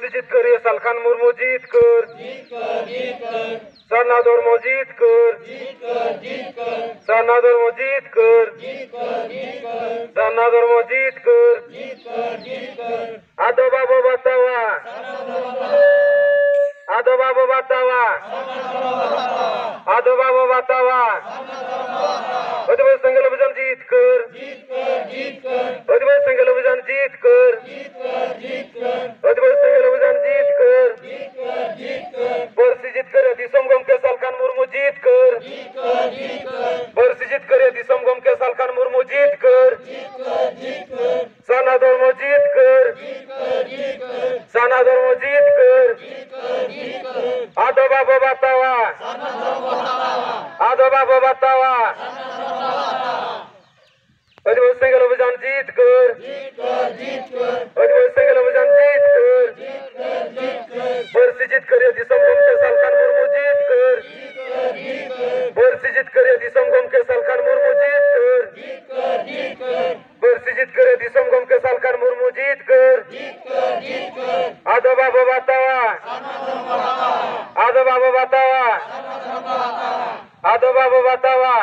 বর্ষি জিত কর ইয়াসাল খান মুর্মু জিত কর সানা ধর্ম জিত কর সানা ধর্ম জিত কর সানা ধর্ম জিত কর আদো বাবু বাতাওয়া আদো বাবু বাতাওয়া आदो बाबू बतावा संगल अभियान जीत कर संगल अभियान जीत कर संगल अभियान जीत कर बर्सी जीत कर दिसम गम के सालखान मुर्मू जीत कर बर्सी जीत कर दिसम गम के सालखान मुर्मू जीत कर साना धर्म जीत कर साना धर्म जीत कर आदो बाबू बतावा आदो बाबू बतावा संगल अभियान जीत कर संगल अभियान जीत कर बर्सी जीत कर दिसम गम के सालखान मुर्मू जीत कर बर्सी जीत कर दिसम गम के सालखान मुर्मू जीत कर बर्सी जीत कर दिसम गम के सालखान मुर्मू जीत कर आदो बाबू बतावा आदो बाबू बतावा आदो बाबू बतावा